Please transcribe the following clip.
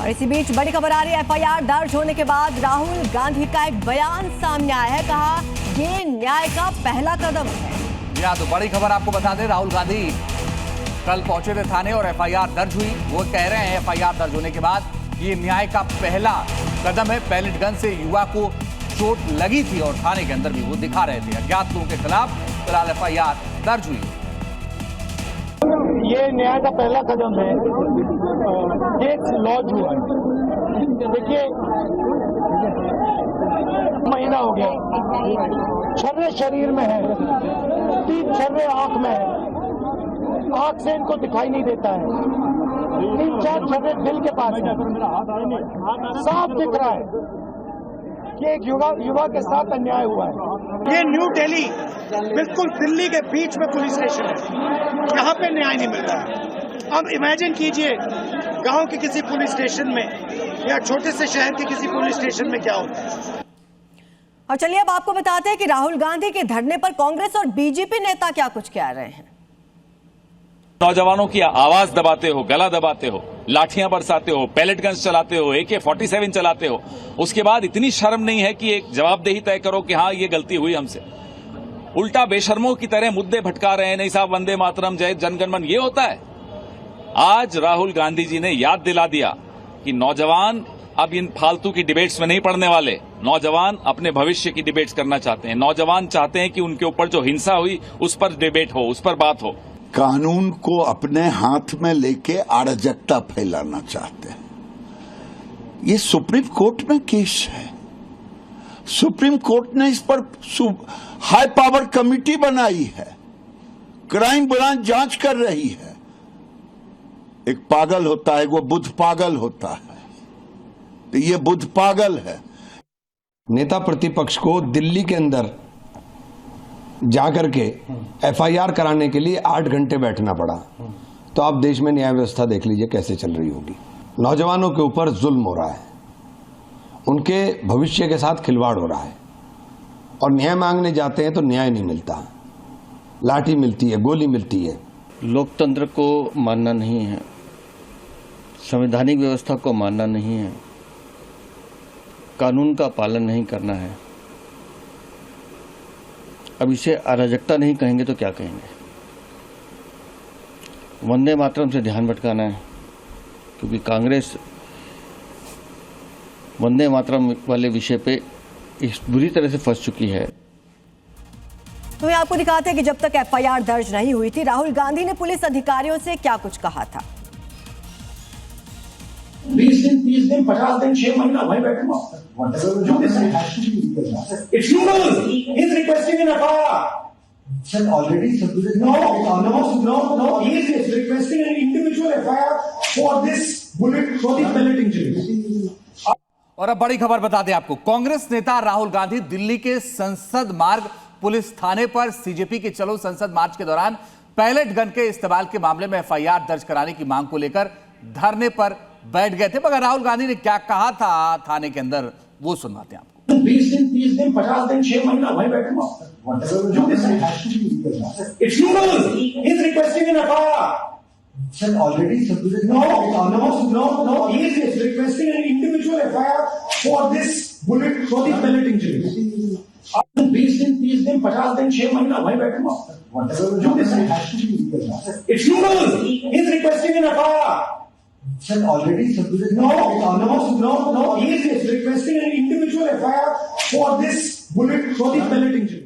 और इसी बीच बड़ी खबर आ रही है। एफआईआर दर्ज होने के बाद राहुल गांधी का एक बयान सामने आया है। कहा ये न्याय का पहला कदम है। या तो बड़ी खबर आपको बता दें, राहुल गांधी कल पहुंचे थे थाने और एफआईआर दर्ज हुई। वो कह रहे हैं एफआईआर दर्ज होने के बाद ये न्याय का पहला कदम है। पैलेट गन से युवा को चोट लगी थी और थाने के अंदर भी वो दिखा रहे थे। अज्ञात लोगों के खिलाफ फिलहाल एफआईआर दर्ज हुई। ये न्याय का पहला कदम है। केस लॉन्च हुआ है। देखिए, महीना हो गया, छर्रे शरीर में है, 3 छर्रे आंख में है, आंख से इनको दिखाई नहीं देता है, 3-4 छर्रे दिल के पास है। साफ दिख रहा है कि एक युवा के साथ अन्याय हुआ है। ये न्यू दिल्ली, बिल्कुल दिल्ली के बीच में पुलिस स्टेशन है, यहाँ पे न्याय नहीं मिल रहा है। अब इमेजिन कीजिए गांव के किसी पुलिस स्टेशन में या छोटे से शहर के किसी पुलिस स्टेशन में क्या होता है। और चलिए अब आपको बताते हैं कि राहुल गांधी के धरने पर कांग्रेस और बीजेपी नेता क्या कुछ कह रहे हैं। नौजवानों की आवाज दबाते हो, गला दबाते हो, लाठियां बरसाते हो, पैलेट गन्स चलाते हो, AK-47 चलाते हो, उसके बाद इतनी शर्म नहीं है कि एक जवाबदेही तय करो कि हाँ ये गलती हुई हमसे। उल्टा बेशर्मों की तरह मुद्दे भटका रहे हैं। नहीं साहब, वंदे मातरम, जय जनगणमन, ये होता है। आज राहुल गांधी जी ने याद दिला दिया कि नौजवान अब इन फालतू की डिबेट्स में नहीं पड़ने वाले। नौजवान अपने भविष्य की डिबेट्स करना चाहते हैं। नौजवान चाहते हैं कि उनके ऊपर जो हिंसा हुई उस पर डिबेट हो, उस पर बात हो। कानून को अपने हाथ में लेके अराजकता फैलाना चाहते हैं। ये सुप्रीम कोर्ट में केस है। सुप्रीम कोर्ट ने इस पर हाई पावर कमेटी बनाई है, क्राइम ब्रांच जांच कर रही है। एक पागल होता है, वो बुद्ध पागल होता है, तो ये बुद्ध पागल है। नेता प्रतिपक्ष को दिल्ली के अंदर जाकर के एफआईआर कराने के लिए 8 घंटे बैठना पड़ा। तो आप देश में न्याय व्यवस्था देख लीजिए कैसे चल रही होगी। नौजवानों के ऊपर जुल्म हो रहा है, उनके भविष्य के साथ खिलवाड़ हो रहा है, और न्याय मांगने जाते हैं तो न्याय नहीं मिलता, लाठी मिलती है, गोली मिलती है। लोकतंत्र को मानना नहीं है, संवैधानिक व्यवस्था को मानना नहीं है, कानून का पालन नहीं करना है। अब इसे अराजकता नहीं कहेंगे तो क्या कहेंगे। वंदे मातरम से ध्यान भटकाना है, क्योंकि कांग्रेस वंदे मातरम वाले विषय पे इस बुरी तरह से फंस चुकी है। तो ये आपको दिखाते हैं कि जब तक एफआईआर दर्ज नहीं हुई थी, राहुल गांधी ने पुलिस अधिकारियों से क्या कुछ कहा था। 20 दिन, 30 दिन, 50 दिन, 6 महीना वहीं बैठूंगा। It's legal. He's requesting an FIR. Sir, already submitted. No. He is requesting an individual FIR for this bullet, for the pellet injury. और अब बड़ी खबर बता दें आपको, कांग्रेस नेता राहुल गांधी दिल्ली के संसद मार्ग पुलिस थाने पर सीजेपी के चलो संसद मार्च के दौरान पैलेट गन के इस्तेमाल के मामले में एफआईआर दर्ज कराने की मांग को लेकर धरने पर बैठ गए थे। मगर राहुल गांधी ने क्या कहा था थाने के अंदर, वो सुनवाते हैं आपको। 20 दिन, 30 दिन, 50 दिन, 6 महीना वहीं बैठूंगा। It's legal. He's requesting an FIR. Sir, already submitted. No. He is requesting an individual FIR for this bullet, for the pellet injury. 20 दिन, 30 दिन, 50 दिन, 6 महीना वहीं बैठूंगा। It's legal. He's requesting an FIR. Sir, already submitted. No. He is requesting an individual FIR for this bullet, for the pellet injury.